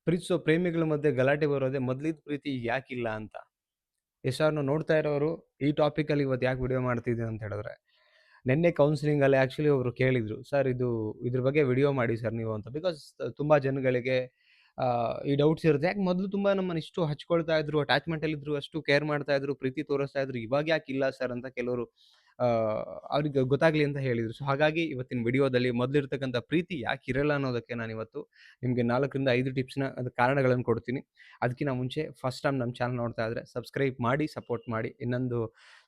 ಪ್ರೀತಿಸೋ ಪ್ರೇಮಿಗಳ ಮಧ್ಯೆ ಗಲಾಟೆ ಬರೋದೇ ಮೊದ್ಲಿದ್ ಪ್ರೀತಿ ಈಗ ಯಾಕಿಲ್ಲ ಅಂತ. ಎಷ್ಟೋರ್ನ ನೋಡ್ತಾ ಇರೋರು ಈ ಟಾಪಿಕಲ್ಲಿ ಇವತ್ತು ಯಾಕೆ ವಿಡಿಯೋ ಮಾಡ್ತಿದ್ದೀನಿ ಅಂತ ಹೇಳಿದ್ರೆ, ನಿನ್ನೆ ಕೌನ್ಸಿಲಿಂಗಲ್ಲಿ ಆ್ಯಕ್ಚುಲಿ ಒಬ್ರು ಕೇಳಿದ್ರು, "ಸರ್ ಇದ್ರ ಬಗ್ಗೆ ವಿಡಿಯೋ ಮಾಡಿ ಸರ್ ನೀವು" ಅಂತ. ಬಿಕಾಸ್ ತುಂಬ ಜನಗಳಿಗೆ ಈ ಡೌಟ್ಸ್ ಇರುತ್ತೆ. ಯಾಕೆ ಮೊದಲು ತುಂಬ ನಮ್ಮನ್ನ ಇಷ್ಟು ಹಚ್ಕೊಳ್ತಾ ಇದ್ರು, ಅಟ್ಯಾಚ್‌ಮೆಂಟಲ್ಲಿದ್ರು, ಅಷ್ಟು ಕೇರ್ ಮಾಡ್ತಾ ಇದ್ರು, ಪ್ರೀತಿ ತೋರಿಸ್ತಾ ಇದ್ರು. ಇವಾಗ ಯಾಕಿಲ್ಲ ಸರ್ ಅಂತ ಕೆಲವರು ಅವ್ರಿಗೆ ಗೊತ್ತಾಗ್ಲಿ ಅಂತ ಹೇಳಿದ್ರು. ಸೊ ಹಾಗಾಗಿ ಇವತ್ತಿನ ವಿಡಿಯೋದಲ್ಲಿ ಮೊದಲಿರ್ತಕ್ಕಂಥ ಪ್ರೀತಿ ಯಾಕಿರಲ್ಲ ಅನ್ನೋದಕ್ಕೆ ನಾನಿವತ್ತು ನಿಮಗೆ 4ರಿಂದ 5 ಟಿಪ್ಸ್‌ನ ಕಾರಣಗಳನ್ನು ಕೊಡ್ತೀನಿ. ಅದಕ್ಕಿಂತ ಮುಂಚೆ ಫಸ್ಟ್ ಟೈಮ್ ನಮ್ಮ ಚಾನಲ್ ನೋಡ್ತಾ ಇದ್ರೆ ಸಬ್ಸ್ಕ್ರೈಬ್ ಮಾಡಿ, ಸಪೋರ್ಟ್ ಮಾಡಿ. ಇನ್ನೊಂದು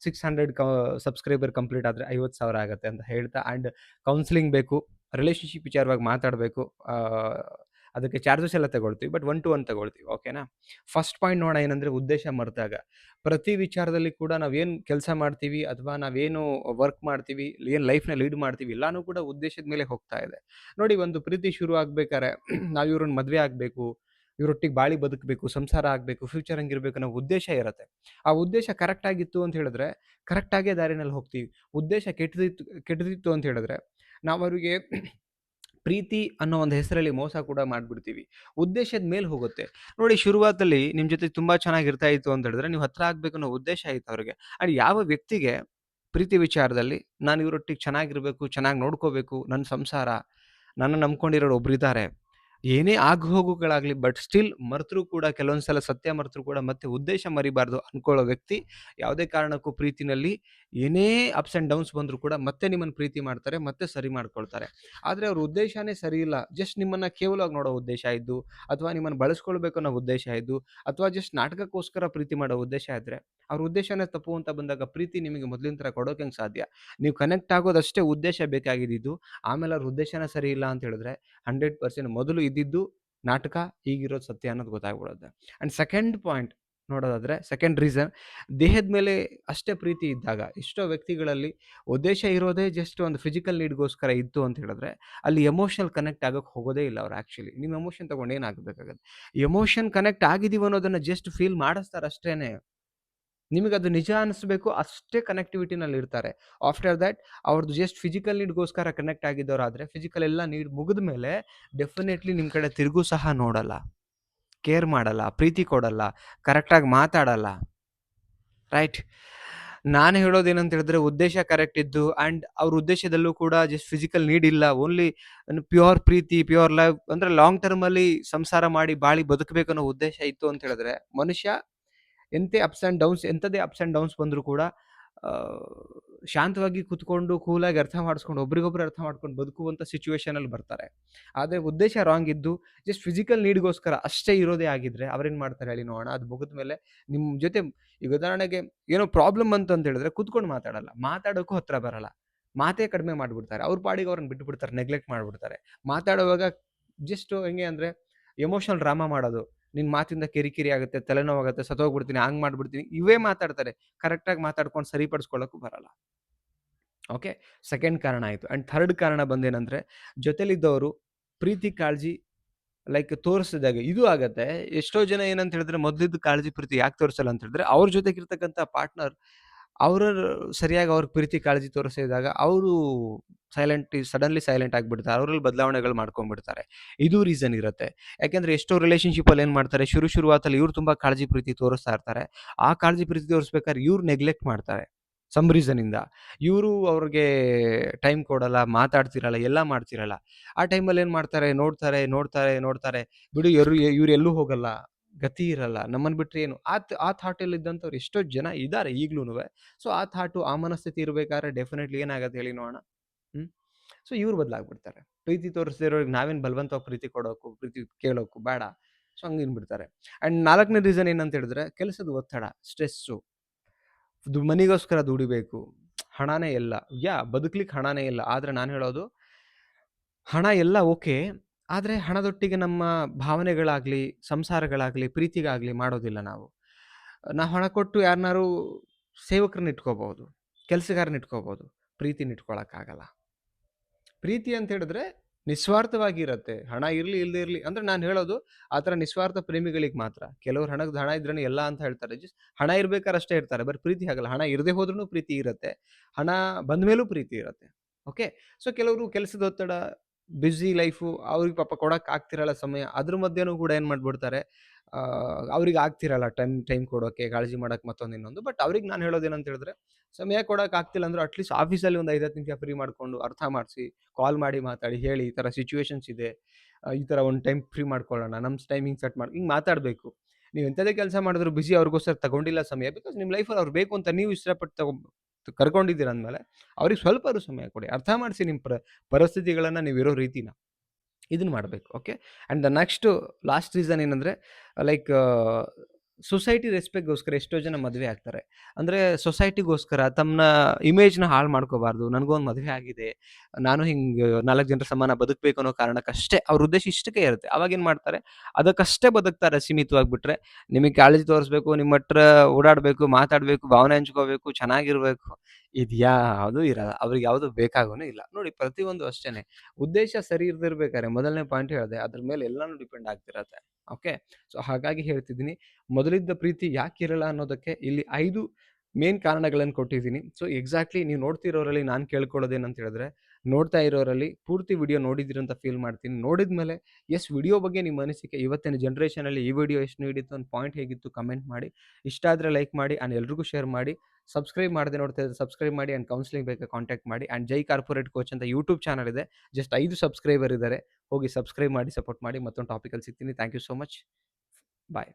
600 ಸಬ್ಸ್ಕ್ರೈಬರ್ ಕಂಪ್ಲೀಟ್ ಆದರೆ 50,000 ಆಗುತ್ತೆ ಅಂತ ಹೇಳ್ತಾ, ಆ್ಯಂಡ್ ಕೌನ್ಸಿಲಿಂಗ್ ಬೇಕು, ರಿಲೇಷನ್‌ಶಿಪ್ ವಿಚಾರವಾಗಿ ಮಾತಾಡಬೇಕು. ಅದಕ್ಕೆ ಚಾರ್ಜಸ್ ಎಲ್ಲ ತಗೊಳ್ತೀವಿ, ಬಟ್ 1 to 1 ತಗೊಳ್ತೀವಿ. ಓಕೆನಾ? ಫಸ್ಟ್ ಪಾಯಿಂಟ್ ನೋಡೋಣ, ಏನಂದರೆ ಉದ್ದೇಶ ಮರೆತಾಗ. ಪ್ರತಿ ವಿಚಾರದಲ್ಲಿ ಕೂಡ ನಾವೇನು ಕೆಲಸ ಮಾಡ್ತೀವಿ ಅಥವಾ ನಾವೇನು ವರ್ಕ್ ಮಾಡ್ತೀವಿ, ಏನು ಲೈಫ್‌ನ ಲೀಡ್ ಮಾಡ್ತೀವಿ, ಎಲ್ಲಾನು ಕೂಡ ಉದ್ದೇಶದ ಮೇಲೆ ಹೋಗ್ತಾ ಇದೆ. ನೋಡಿ, ಒಂದು ಪ್ರೀತಿ ಶುರು ಆಗ್ಬೇಕಾರೆ ನಾವು ಇವ್ರನ್ನ ಮದುವೆ ಆಗಬೇಕು, ಇವರೊಟ್ಟಿಗೆ ಬಾಳಿ ಬದುಕಬೇಕು, ಸಂಸಾರ ಆಗಬೇಕು, ಫ್ಯೂಚರ್ ಹಂಗಿರ್ಬೇಕು ಅನ್ನೋ ಉದ್ದೇಶ ಇರುತ್ತೆ. ಆ ಉದ್ದೇಶ ಕರೆಕ್ಟ್ ಆಗಿತ್ತು ಅಂತ ಹೇಳಿದ್ರೆ ಕರೆಕ್ಟಾಗೇ ದಾರಿನಲ್ಲಿ ಹೋಗ್ತೀವಿ. ಉದ್ದೇಶ ಕೆಟ್ಟದಿತ್ತು ಅಂತ ಹೇಳಿದ್ರೆ ನಾವು ಅವರಿಗೆ ಪ್ರೀತಿ ಅನ್ನೋ ಒಂದು ಹೆಸರಲ್ಲಿ ಮೋಸ ಕೂಡ ಮಾಡ್ಬಿಡ್ತೀವಿ. ಉದ್ದೇಶದ ಮೇಲೆ ಹೋಗುತ್ತೆ. ನೋಡಿ, ಶುರುವಾತಲ್ಲಿ ನಿಮ್ಮ ಜೊತೆ ತುಂಬಾ ಚೆನ್ನಾಗಿರ್ತಾ ಇತ್ತು ಅಂತ ಹೇಳಿದ್ರೆ ನೀವು ಹತ್ರ ಆಗ್ಬೇಕು ಅನ್ನೋ ಉದ್ದೇಶ ಇತ್ತು ಅವ್ರಿಗೆ. ಆ್ಯಂಡ್ ಯಾವ ವ್ಯಕ್ತಿಗೆ ಪ್ರೀತಿ ವಿಚಾರದಲ್ಲಿ ನಾನು ಇವರೊಟ್ಟಿಗೆ ಚೆನ್ನಾಗಿರ್ಬೇಕು, ಚೆನ್ನಾಗಿ ನೋಡ್ಕೋಬೇಕು, ನನ್ನ ಸಂಸಾರ, ನನ್ನ ನಂಬ್ಕೊಂಡಿರೋರು ಒಬ್ರಿದ್ದಾರೆ, ಏನೇ ಆಗುಹೋಗುಗಳಾಗಲಿ, ಬಟ್ ಸ್ಟಿಲ್ ಮರೆತರೂ ಕೂಡ ಕೆಲವೊಂದು ಸಲ ಸತ್ಯ ಮರೆತರೂ ಕೂಡ ಮತ್ತೆ ಉದ್ದೇಶ ಮರಿಬಾರ್ದು ಅನ್ಕೊಳ್ಳೋ ವ್ಯಕ್ತಿ ಯಾವುದೇ ಕಾರಣಕ್ಕೂ ಪ್ರೀತಿನಲ್ಲಿ ಏನೇ ಅಪ್ಸ್ ಆ್ಯಂಡ್ ಡೌನ್ಸ್ ಬಂದರೂ ಕೂಡ ಮತ್ತೆ ನಿಮ್ಮನ್ನು ಪ್ರೀತಿ ಮಾಡ್ತಾರೆ, ಮತ್ತೆ ಸರಿ ಮಾಡ್ಕೊಳ್ತಾರೆ. ಆದರೆ ಅವ್ರ ಉದ್ದೇಶನೇ ಸರಿ ಇಲ್ಲ. ಜಸ್ಟ್ ನಿಮ್ಮನ್ನು ಕೇವಲವಾಗಿ ನೋಡೋ ಉದ್ದೇಶ ಇದ್ದು, ಅಥವಾ ನಿಮ್ಮನ್ನು ಬಳಸ್ಕೊಳ್ಬೇಕು ಅನ್ನೋ ಉದ್ದೇಶ ಇದ್ದು, ಅಥವಾ ಜಸ್ಟ್ ನಾಟಕಕ್ಕೋಸ್ಕರ ಪ್ರೀತಿ ಮಾಡೋ ಉದ್ದೇಶ ಇದ್ದರೆ, ಅವ್ರ ಉದ್ದೇಶನೇ ತಪ್ಪು ಅಂತ ಬಂದಾಗ ಪ್ರೀತಿ ನಿಮಗೆ ಮೊದಲಿನ ಥರ ಕೊಡೋಕೆ ಹೆಂಗೆ ಸಾಧ್ಯ? ನೀವು ಕನೆಕ್ಟ್ ಆಗೋದಷ್ಟೇ ಉದ್ದೇಶ ಬೇಕಾಗಿದ್ದಿದ್ದು. ಆಮೇಲೆ ಅವ್ರ ಉದ್ದೇಶನೇ ಸರಿ ಇಲ್ಲ ಅಂತ ಹೇಳಿದ್ರೆ 100% ಮೊದಲು ಇದ್ದಿದ್ದು ನಾಟಕ, ಈಗಿರೋದು ಸತ್ಯ ಅನ್ನೋದು ಗೊತ್ತಾಗ್ಬಿಡುತ್ತೆ. ಆ್ಯಂಡ್ ಸೆಕೆಂಡ್ ಪಾಯಿಂಟ್ ನೋಡೋದಾದ್ರೆ, ಸೆಕೆಂಡ್ ರೀಸನ್, ದೇಹದ ಮೇಲೆ ಅಷ್ಟೇ ಪ್ರೀತಿ ಇದ್ದಾಗ, ಎಷ್ಟೋ ವ್ಯಕ್ತಿಗಳಲ್ಲಿ ಉದ್ದೇಶ ಇರೋದೇ ಜಸ್ಟ್ ಒಂದು ಫಿಸಿಕಲ್ ನೀಡ್ಗೋಸ್ಕರ ಇತ್ತು ಅಂತ ಹೇಳಿದ್ರೆ, ಅಲ್ಲಿ ಎಮೋಷನಲ್ ಕನೆಕ್ಟ್ ಆಗೋಕ್ಕೆ ಹೋಗೋದೇ ಇಲ್ಲ ಅವ್ರು. ಆ್ಯಕ್ಚುಲಿ ನಿಮ್ಮ ಎಮೋಷನ್ ತೊಗೊಂಡು ಏನಾಗಬೇಕಾಗತ್ತೆ? ಎಮೋಷನ್ ಕನೆಕ್ಟ್ ಆಗಿದ್ದೀವಿ ಅನ್ನೋದನ್ನು ಜಸ್ಟ್ ಫೀಲ್ ಮಾಡಿಸ್ತಾರೆ ಅಷ್ಟೇನೆ. ನಿಮಗದು ನಿಜ ಅನಿಸ್ಬೇಕು, ಅಷ್ಟೇ ಕನೆಕ್ಟಿವಿಟಿನಲ್ಲಿ ಇರ್ತಾರೆ. ಆಫ್ಟರ್ ದ್ಯಾಟ್ ಅವ್ರದ್ದು ಜಸ್ಟ್ ಫಿಸಿಕಲ್ ನೀಡ್ಗೋಸ್ಕರ ಕನೆಕ್ಟ್ ಆಗಿದ್ದವರಾದರೆ, ಫಿಸಿಕಲ್ ಎಲ್ಲ ನೀಡ್ ಮುಗಿದ ಮೇಲೆ ಡೆಫಿನೆಟ್ಲಿ ನಿಮ್ಮ ಕಡೆ ತಿರುಗೂ ಸಹ ನೋಡಲ್ಲ, ಕೇರ್ ಮಾಡಲ್ಲ, ಪ್ರೀತಿ ಕೊಡಲ್ಲ, ಕರೆಕ್ಟಾಗಿ ಮಾತಾಡಲ್ಲ. ರೈಟ್? ನಾನು ಹೇಳೋದೇನಂತ ಹೇಳಿದ್ರೆ, ಉದ್ದೇಶ ಕರೆಕ್ಟ್ ಇದ್ದು ಆ್ಯಂಡ್ ಅವ್ರ ಉದ್ದೇಶದಲ್ಲೂ ಕೂಡ ಜಸ್ಟ್ ಫಿಸಿಕಲ್ ನೀಡ್ ಇಲ್ಲ, ಓನ್ಲಿ ಪ್ಯೂರ್ ಪ್ರೀತಿ, ಪ್ಯೂರ್ ಲವ್ ಅಂದರೆ ಲಾಂಗ್ ಟರ್ಮಲ್ಲಿ ಸಂಸಾರ ಮಾಡಿ ಬಾಳಿ ಬದುಕಬೇಕನ್ನೋ ಉದ್ದೇಶ ಇತ್ತು ಅಂತ ಹೇಳಿದ್ರೆ, ಮನುಷ್ಯ ಎಂಥದೇ ಅಪ್ಸ್ ಆ್ಯಂಡ್ ಡೌನ್ಸ್ ಬಂದರೂ ಕೂಡ ಆ, ಶಾಂತವಾಗಿ ಕೂತ್ಕೊಂಡು, ಕೂಲಾಗಿ ಅರ್ಥ ಮಾಡಿಸ್ಕೊಂಡು, ಒಬ್ರಿಗೊಬ್ರು ಅರ್ಥ ಮಾಡ್ಕೊಂಡು ಬದುಕುವಂಥ ಸಿಚುವೇಷನಲ್ಲಿ ಬರ್ತಾರೆ. ಆದರೆ ಉದ್ದೇಶ ರಾಂಗ್ ಇದ್ದು, ಜಸ್ಟ್ ಫಿಸಿಕಲ್ ನೀಡ್ಗೋಸ್ಕರ ಅಷ್ಟೇ ಇರೋದೇ ಆಗಿದ್ರೆ ಅವ್ರೇನು ಮಾಡ್ತಾರೆ ಹೇಳಿ ನೋಡೋಣ? ಅದು ಮುಗಿದ ಮೇಲೆ ನಿಮ್ಮ ಜೊತೆ, ಈಗ ಉದಾಹರಣೆಗೆ ಏನೋ ಪ್ರಾಬ್ಲಮ್ ಅಂತ ಹೇಳಿದ್ರೆ ಕೂತ್ಕೊಂಡು ಮಾತಾಡಲ್ಲ, ಮಾತಾಡೋಕ್ಕೂ ಹತ್ರ ಬರಲ್ಲ, ಮಾತೇ ಕಡಿಮೆ ಮಾಡಿಬಿಡ್ತಾರೆ. ಅವ್ರ ಪಾಡಿಗೆ ಅವ್ರನ್ನ ಬಿಟ್ಟುಬಿಡ್ತಾರೆ, ನೆಗ್ಲೆಕ್ಟ್ ಮಾಡಿಬಿಡ್ತಾರೆ. ಮಾತಾಡುವಾಗ ಜಸ್ಟ್ ಹೆಂಗೆ ಅಂದರೆ ಎಮೋಷನಲ್ ಡ್ರಾಮಾ ಮಾಡೋದು. ನಿನ್ನ ಮಾತಿಂದ ಕಿರಿಕಿರಿ ಆಗುತ್ತೆ, ತಲೆನೋವಾಗುತ್ತೆ, ಸತ್ತೋಗ್ಬಿಡ್ತೀನಿ, ಹಂಗೆ ಮಾಡ್ಬಿಡ್ತೀನಿ, ಇವೇ ಮಾತಾಡ್ತಾರೆ. ಕರೆಕ್ಟಾಗಿ ಮಾತಾಡ್ಕೊಂಡು ಸರಿಪಡಿಸ್ಕೊಳ್ಳೋಕ್ಕೂ ಬರಲ್ಲ. ಓಕೆ? ಸೆಕೆಂಡ್ ಕಾರಣ ಆಯಿತು. ಆ್ಯಂಡ್ ಥರ್ಡ್ ಕಾರಣ ಬಂದೇನಂದರೆ, ಜೊತೆಲಿದ್ದವರು ಪ್ರೀತಿ, ಕಾಳಜಿ ಲೈಕ್ ತೋರಿಸಿದಾಗ ಇದು ಆಗತ್ತೆ. ಎಷ್ಟೋ ಜನ ಏನಂತ ಹೇಳಿದ್ರೆ, ಮೊದಲಿದ್ದ ಕಾಳಜಿ, ಪ್ರೀತಿ ಯಾಕೆ ತೋರಿಸಲ್ಲ ಅಂತ ಹೇಳಿದ್ರೆ, ಅವ್ರ ಜೊತೆಗಿರ್ತಕ್ಕಂಥ ಪಾರ್ಟ್ನರ್ ಅವರು ಸರಿಯಾಗಿ ಅವ್ರ ಪ್ರೀತಿ, ಕಾಳಜಿ ತೋರಿಸಿದಾಗ ಅವರು ಸಡನ್ಲಿ ಸೈಲೆಂಟ್ ಆಗಿಬಿಡ್ತಾರೆ. ಅವರಲ್ಲಿ ಬದಲಾವಣೆಗಳು ಮಾಡ್ಕೊಂಡ್ಬಿಡ್ತಾರೆ. ಇದು ರೀಸನ್ ಇರುತ್ತೆ. ಯಾಕೆಂದರೆ ಎಷ್ಟೋ ರಿಲೇಷನ್‌ಶಿಪ್ಪಲ್ಲಿ ಏನು ಮಾಡ್ತಾರೆ, ಶುರುವಾತಲ್ಲಿ ಇವ್ರು ತುಂಬ ಕಾಳಜಿ, ಪ್ರೀತಿ ತೋರಿಸ್ತಾ ಇರ್ತಾರೆ. ಆ ಕಾಳಜಿ, ಪ್ರೀತಿ ತೋರಿಸ್ಬೇಕಾದ್ರೆ ಇವ್ರು ನೆಗ್ಲೆಕ್ಟ್ ಮಾಡ್ತಾರೆ ಸಮ್ ರೀಸನ್ನಿಂದ. ಇವರು ಅವ್ರಿಗೆ ಟೈಮ್ ಕೊಡಲ್ಲ, ಮಾತಾಡ್ತಿರಲ್ಲ, ಎಲ್ಲ ಮಾಡ್ತಿರಲ್ಲ. ಆ ಟೈಮಲ್ಲಿ ಏನು ಮಾಡ್ತಾರೆ, ನೋಡ್ತಾರೆ, ಬಿಡು ಇವ್ರು ಎಲ್ಲೂ ಹೋಗಲ್ಲ, ಗತಿ ಇರಲ್ಲ, ನಮ್ಮನ್ನು ಬಿಟ್ಟರೆ ಏನು ಆ ಥಾಟಲ್ಲಿದ್ದಂಥವ್ರು ಎಷ್ಟೋ ಜನ ಇದ್ದಾರೆ ಈಗ್ಲೂನುವೆ. ಸೊ ಆ ಥಾಟು, ಆ ಮನಸ್ಥಿತಿ ಇರಬೇಕಾದ್ರೆ ಡೆಫಿನೆಟ್ಲಿ ಏನಾಗತ್ತೆ ಹೇಳಿ ನೋಡೋಣ? ಹ್ಮ್. ಸೊ ಇವ್ರು ಬದಲಾಗ್ಬಿಡ್ತಾರೆ. ಪ್ರೀತಿ ತೋರಿಸದೇ ಇರೋರಿಗೆ ನಾವೇನು ಬಲವಂತವಾಗಿ ಪ್ರೀತಿ ಕೊಡೋಕು, ಪ್ರೀತಿ ಕೇಳೋಕು ಬೇಡ. ಸೊ ಹಂಗೆ ಬಿಡ್ತಾರೆ. ಆ್ಯಂಡ್ 4ನೇ ರೀಸನ್ ಏನಂತ ಹೇಳಿದ್ರೆ, ಕೆಲಸದ ಒತ್ತಡ, ಸ್ಟ್ರೆಸ್ಸು. ಮನಿಗೋಸ್ಕರ ದುಡಿಬೇಕು. ಹಣನೇ ಎಲ್ಲ. ಬದುಕ್ಲಿಕ್ಕೆ ಹಣನೇ ಇಲ್ಲ. ಆದ್ರೆ ನಾನು ಹೇಳೋದು, ಹಣ ಎಲ್ಲ ಓಕೆ. ಆದ್ರೆ ಹಣದೊಟ್ಟಿಗೆ ನಮ್ಮ ಭಾವನೆಗಳಾಗ್ಲಿ, ಸಂಸಾರಗಳಾಗ್ಲಿ, ಪ್ರೀತಿಗಾಗ್ಲಿ ಮಾಡೋದಿಲ್ಲ ನಾವು. ನಾವು ಹಣ ಕೊಟ್ಟು ಯಾರನ್ನಾರು ಸೇವಕರನ್ನ ಇಟ್ಕೋಬಹುದು, ಕೆಲಸಗಾರನ್ನ ಇಟ್ಕೋಬಹುದು. ಪ್ರೀತಿನ ಇಟ್ಕೊಳಕ್ಕಾಗಲ್ಲ. ಪ್ರೀತಿ ಅಂತ ಹೇಳಿದ್ರೆ ನಿಸ್ವಾರ್ಥವಾಗಿ ಇರತ್ತೆ. ಹಣ ಇರ್ಲಿ, ಇಲ್ಲದೇ ಇರ್ಲಿ. ಅಂದ್ರೆ ನಾನು ಹೇಳೋದು ಆ ಥರ ನಿಸ್ವಾರ್ಥ ಪ್ರೇಮಿಗಳಿಗೆ ಮಾತ್ರ. ಕೆಲವರು ಹಣ ಇದ್ರೇನೆ ಎಲ್ಲ ಅಂತ ಹೇಳ್ತಾರೆ. ಜಸ್ಟ್ ಹಣ ಇರ್ಬೇಕಾದ್ರೆ ಅಷ್ಟೇ ಇರ್ತಾರೆ. ಬಟ್ ಪ್ರೀತಿ ಹಾಗಲ್ಲ. ಹಣ ಇರದೇ ಹೋದ್ರೂ ಪ್ರೀತಿ ಇರತ್ತೆ. ಹಣ ಬಂದ ಮೇಲೂ ಪ್ರೀತಿ ಇರತ್ತೆ. ಓಕೆ? ಸೊ ಕೆಲವರು ಕೆಲಸದ ಒತ್ತಡ, ಬ್ಯುಸಿ ಲೈಫು ಅವ್ರಿಗೆ ಪಾಪ ಕೊಡಕ್ಕೆ ಆಗ್ತಿರಲ್ಲ ಸಮಯ. ಅದ್ರ ಮಧ್ಯೆನೂ ಕೂಡ ಏನು ಮಾಡ್ಬಿಡ್ತಾರೆ, ಅವ್ರಿಗೆ ಆಗ್ತಿರಲ್ಲ ಟೈಮ್ ಕೊಡೋಕೆ, ಕಾಳಜಿ ಮಾಡಕ್ಕೆ ಮತ್ತೊಂದು ಇನ್ನೊಂದು. ಬಟ್ ಅವ್ರಿಗೆ ನಾನು ಹೇಳೋದೇನಂತ ಹೇಳಿದ್ರೆ, ಸಮಯ ಕೊಡಕ್ಕೆ ಆಗ್ತಿಲ್ಲ ಅಂದ್ರೂ ಅಟ್ಲೀಸ್ಟ್ ಆಫೀಸಲ್ಲಿ ಒಂದು 5-10 ನಿಮಿಷ ಫ್ರೀ ಮಾಡ್ಕೊಂಡು ಅರ್ಥ ಮಾಡಿಸಿ, ಕಾಲ್ ಮಾಡಿ ಮಾತಾಡಿ, ಹೇಳಿ ಈ ಥರ ಸಿಚುವೇಷನ್ಸ್ ಇದೆ, ಈ ಥರ ಒಂದು ಟೈಮ್ ಫ್ರೀ ಮಾಡ್ಕೊಳ್ಳೋಣ, ನಮ್ಮ ಟೈಮಿಂಗ್ ಸೆಟ್ ಮಾಡಿ ಹಿಂಗೆ ಮಾತಾಡಬೇಕು. ನೀವು ಎಂಥದೇ ಕೆಲಸ ಮಾಡಿದ್ರು ಬಿಸಿ ಅವ್ರಿಗೋಸ್ಕರ ತಗೊಂಡಿಲ್ಲ ಸಮಯ, ಬಿಕಾಸ್ ನಿಮ್ಮ ಲೈಫಲ್ಲಿ ಅವ್ರು ಬೇಕು ಅಂತ ನೀವು ಇಷ್ಟಪಟ್ಟು ಕರ್ಕೊಂಡಿದ್ದೀರ ಅಂದಮೇಲೆ ಅವ್ರಿಗೆ ಸ್ವಲ್ಪಾದ್ರೂ ಸಮಯ ಕೊಡಿ. ಅರ್ಥ ಮಾಡಿಸಿ ನಿಮ್ಮ ಪರಿಸ್ಥಿತಿಗಳನ್ನು, ನೀವಿರೋ ರೀತಿನ. ಇದನ್ನ ಮಾಡಬೇಕು. Okay. And the next last reason ಏನಂದರೆ, ಲೈಕ್ ಸೊಸೈಟಿ ರೆಸ್ಪೆಕ್ಟ್ಗೋಸ್ಕರ ಎಷ್ಟೋ ಜನ ಮದುವೆ ಆಗ್ತಾರೆ. ಅಂದರೆ ಸೊಸೈಟಿಗೋಸ್ಕರ ತಮ್ಮನ್ನ ಇಮೇಜ್ನ ಹಾಳು ಮಾಡ್ಕೋಬಾರ್ದು. ನನಗೊಂದು ಮದುವೆ ಆಗಿದೆ, ನಾನು ಹಿಂಗೆ 4 ಜನರ ಸಮಾನ ಬದುಕಬೇಕು ಅನ್ನೋ ಕಾರಣಕ್ಕಷ್ಟೇ ಅವ್ರ ಉದ್ದೇಶ ಇಷ್ಟಕ್ಕೆ ಇರುತ್ತೆ. ಅವಾಗೇನು ಮಾಡ್ತಾರೆ, ಅದಕ್ಕಷ್ಟೇ ಬದುಕ್ತಾರೆ ಸೀಮಿತವಾಗಿಬಿಟ್ರೆ. ನಿಮಗೆ ಕಾಳಜಿ ತೋರಿಸ್ಬೇಕು, ನಿಮ್ಮ ಹತ್ರ ಓಡಾಡಬೇಕು, ಮಾತಾಡಬೇಕು, ಭಾವನೆ ಹಂಚ್ಕೋಬೇಕು, ಚೆನ್ನಾಗಿರಬೇಕು, ಇದು ಯಾವುದೂ ಇರಲ್ಲ. ಅವ್ರಿಗೆ ಯಾವುದು ಬೇಕಾಗೂ ಇಲ್ಲ. ನೋಡಿ, ಪ್ರತಿಯೊಂದು ಅಷ್ಟೇ. ಉದ್ದೇಶ ಸರಿ ಇರ್ದಿರ್ಬೇಕಾದ್ರೆ ಮೊದಲನೇ ಪಾಯಿಂಟ್ ಹೇಳಿದೆ, ಅದ್ರ ಮೇಲೆ ಎಲ್ಲನೂ ಡಿಪೆಂಡ್ ಆಗ್ತಿರತ್ತೆ. ಓಕೆ. ಸೊ ಹಾಗಾಗಿ ಹೇಳ್ತಿದ್ದೀನಿ, ಮೊದಲಿದ್ದ ಪ್ರೀತಿ ಯಾಕಿರಲ್ಲ ಅನ್ನೋದಕ್ಕೆ ಇಲ್ಲಿ 5 ಮೇನ್ ಕಾರಣಗಳನ್ನು ಕೊಟ್ಟಿದ್ದೀನಿ. ಸೊ ಎಕ್ಸಾಕ್ಟ್ಲಿ ನೀವು ನೋಡ್ತಿರೋರಲ್ಲಿ ನಾನು ಕೇಳ್ಕೊಳ್ಳೋದೇನಂತ ಹೇಳಿದ್ರೆ, ನೋಡ್ತಾ ಇರೋರಲ್ಲಿ ಪೂರ್ತಿ ವಿಡಿಯೋ ನೋಡಿದ್ದೀರಿ ಅಂತ ಫೀಲ್ ಮಾಡ್ತೀನಿ. ನೋಡಿದ್ಮೇಲೆ ವಿಡಿಯೋ ಬಗ್ಗೆ ನಿಮ್ಮ ಅನಿಸಿಕೆ, ಇವತ್ತಿನ ಜನ್ರೇಷನಲ್ಲಿ ಈ ವಿಡಿಯೋ ಎಷ್ಟು ನೀಡಿತ್ತು, ಒಂದು ಪಾಯಿಂಟ್ ಹೇಗಿತ್ತು, ಕಮೆಂಟ್ ಮಾಡಿ. ಇಷ್ಟ ಆದರೆ ಲೈಕ್ ಮಾಡಿ ಆ್ಯಂಡ್ ಎಲ್ರಿಗೂ ಶೇರ್ ಮಾಡಿ. ಸಬ್ಸ್ಕ್ರೈಬ್ ಮಾಡದೆ ನೋಡ್ತಾ ಇದ್ದರೆ ಸಬ್ಸ್ಕ್ರೈಬ್ ಮಾಡಿ ಆ್ಯಂಡ್ ಕೌನ್ಸಿಲಿಂಗ್ ಬೇಕಾ ಕಾಂಟ್ಯಾಕ್ಟ್ ಮಾಡಿ. ಆ್ಯಂಡ್ ಜೈ ಕಾರ್ಪೊರೇಟ್ ಕೋಚ್ ಅಂತ ಯೂಟ್ಯೂಬ್ ಚಾನಲ್ ಇದೆ. ಜಸ್ಟ್ 5 ಸಬ್ಸ್ಕ್ರೈಬರ್ ಇದ್ದಾರೆ. ಹೋಗಿ ಸಬ್ಸ್ಕ್ರೈಬ್ ಮಾಡಿ, ಸಪೋರ್ಟ್ ಮಾಡಿ. ಮತ್ತೊಂದು ಟಾಪಿಕಲ್ಲಿ ಸಿಗ್ತೀನಿ. Thank you so much. Bye.